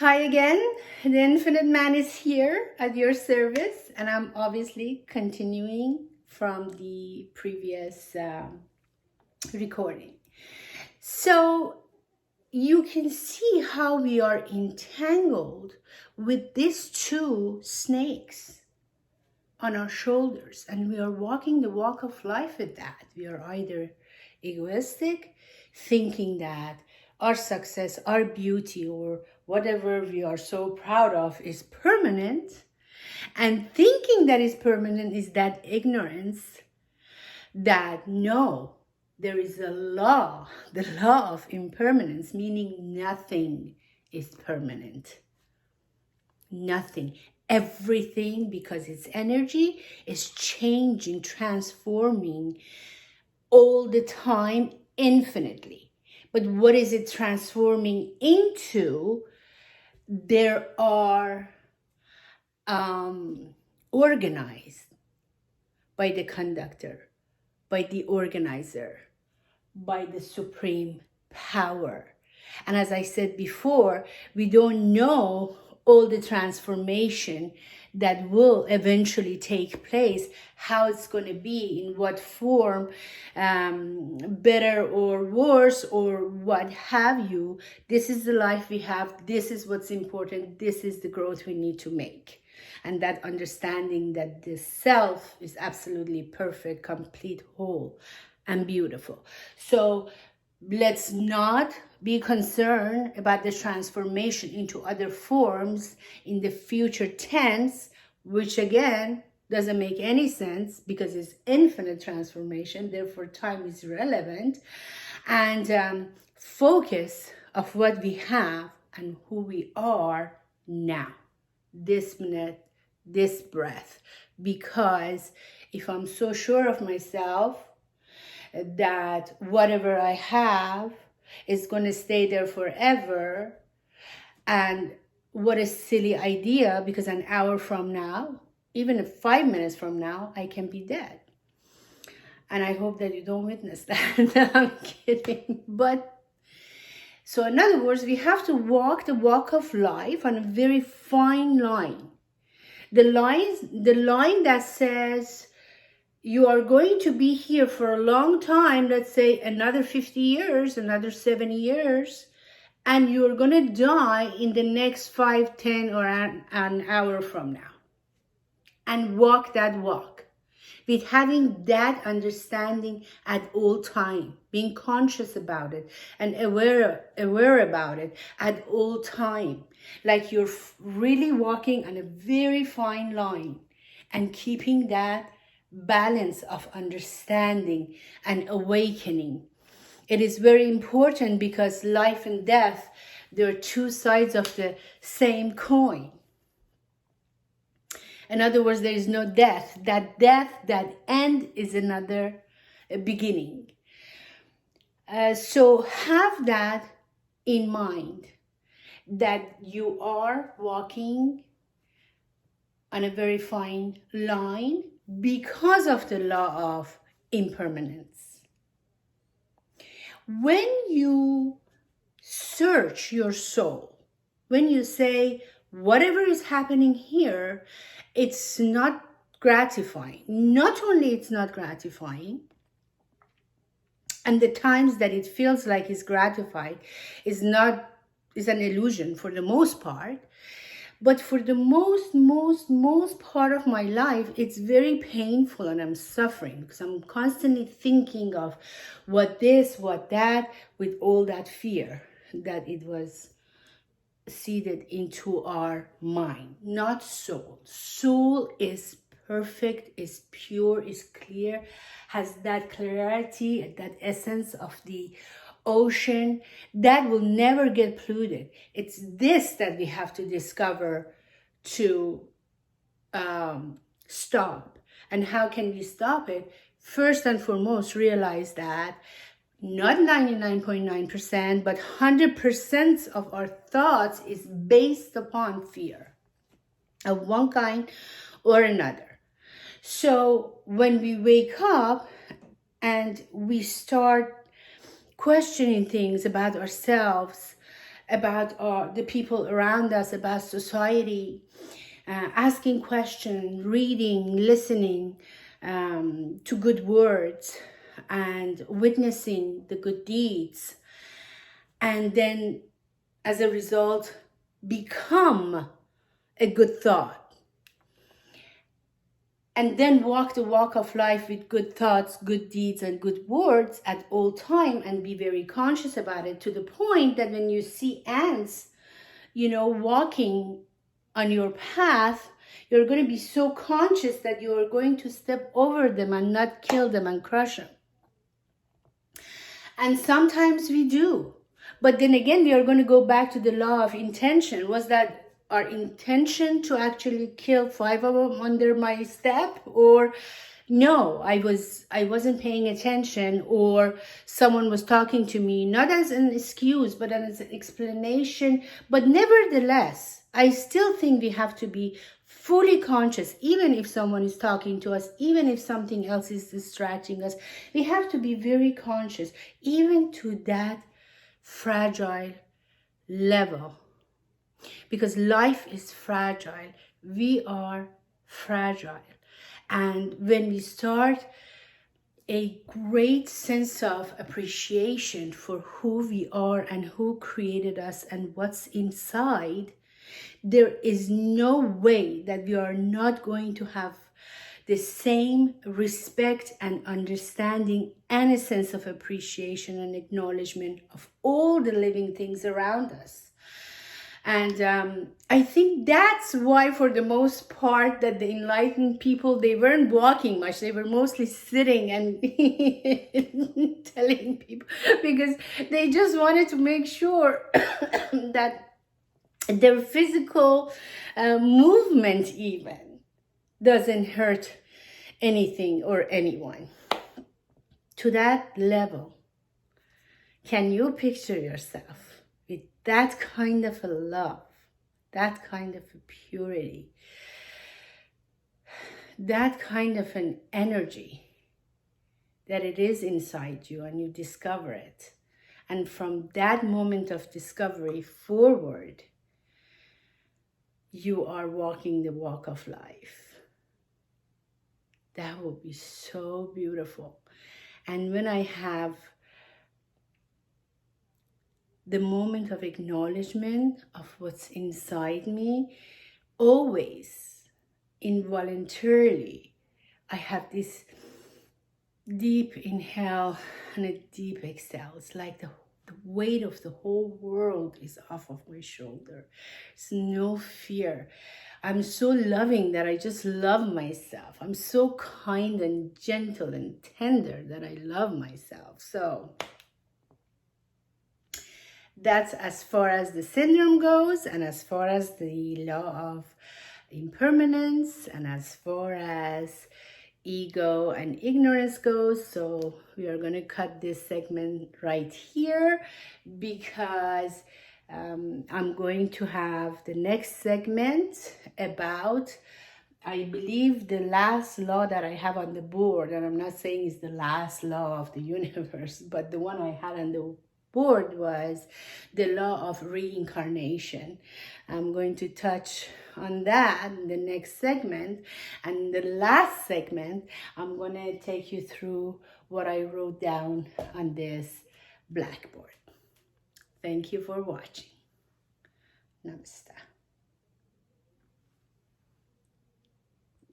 Hi again, the Infinite Man is here at your service, and I'm obviously continuing from the previous recording. So you can see how we are entangled with these two snakes on our shoulders, and we are walking the walk of life with that. We are either egoistic, thinking that our success, our beauty, or whatever we are so proud of is permanent, and thinking that is permanent is that ignorance that no, there is a law, the law of impermanence, meaning nothing is permanent. Nothing. Everything, because it's energy, is changing, transforming all the time, infinitely. But what is it transforming into? There are organized by the conductor, by the organizer, by the supreme power. And as I said before, we don't know all the transformation that will eventually take place, how it's going to be, in what form, better or worse, or what have you. This is the life we have. This is what's important. This is the growth we need to make. And that understanding that the self is absolutely perfect, complete, whole, and beautiful. So let's not be concerned about the transformation into other forms in the future tense, which again doesn't make any sense because it's infinite transformation, therefore time is relevant. And focus of what we have and who we are now, this minute, this breath. Because if I'm so sure of myself that whatever I have is going to stay there forever, and what a silly idea, because an hour from now, even 5 minutes from now, I can be dead. And I hope that you don't witness that. I'm kidding. But so in other words, we have to walk the walk of life on a very fine line. The line that says you are going to be here for a long time, let's say another 50 years, another 70 years, and you're going to die in the next 5, 10, or an hour from now. And walk that walk with having that understanding at all time, being conscious about it and aware about it at all time. Like you're really walking on a very fine line and keeping that balance of understanding and awakening. It is very important because life and death, they're two sides of the same coin. In other words, there is no death. That end is another beginning. So have that in mind, that you are walking on a very fine line because of the law of impermanence. When you search your soul, when you say, whatever is happening here, it's not gratifying. Not only it's not gratifying, and the times that it feels like it's gratified is an illusion for the most part. But for the most part of my life, it's very painful and I'm suffering because I'm constantly thinking of what this, what that, with all that fear that it was seeded into our mind, not soul. Soul is perfect, is pure, is clear, has that clarity, that essence of the ocean that will never get polluted. It's this that we have to discover to stop. And how can we stop it? First and foremost, realize that not 99.9%, but 100% of our thoughts is based upon fear of one kind or another. So when we wake up and we start questioning things about ourselves, about the people around us, about society, asking questions, reading, listening to good words, and witnessing the good deeds, and then as a result become a good thought, and then walk the walk of life with good thoughts, good deeds, and good words at all time, and be very conscious about it, to the point that when you see ants, walking on your path, you're going to be so conscious that you are going to step over them and not kill them and crush them. And sometimes we do. But then again, we are going to go back to the law of intention. Was that our intention to actually kill 5 of them under my step? Or no, I wasn't paying attention, or someone was talking to me, not as an excuse, but as an explanation. But nevertheless, I still think we have to be fully conscious, even if someone is talking to us, even if something else is distracting us. We have to be very conscious, even to that fragile level. Because life is fragile. We are fragile. And when we start a great sense of appreciation for who we are and who created us and what's inside, there is no way that we are not going to have the same respect and understanding and a sense of appreciation and acknowledgement of all the living things around us. And I think that's why, for the most part, that the enlightened people, they weren't walking much. They were mostly sitting and telling people, because they just wanted to make sure that their physical movement even doesn't hurt anything or anyone. To that level, can you picture yourself with that kind of a love, that kind of a purity, that kind of an energy, that it is inside you and you discover it? And from that moment of discovery forward, you are walking the walk of life. That will be so beautiful. And when I have the moment of acknowledgement of what's inside me, always involuntarily, I have this deep inhale and a deep exhale. It's like the weight of the whole world is off of my shoulder. There's no fear. I'm so loving that I just love myself. I'm so kind and gentle and tender that I love myself. So that's as far as the syndrome goes, and as far as the law of impermanence, and as far as ego and ignorance goes. So we are going to cut this segment right here, because I'm going to have the next segment about, I believe, the last law that I have on the board. And I'm not saying it's the last law of the universe, but the one I had on the board was the law of reincarnation. I'm going to touch on that in the next segment. And the last segment, I'm going to take you through what I wrote down on this blackboard. Thank you for watching. Namaste.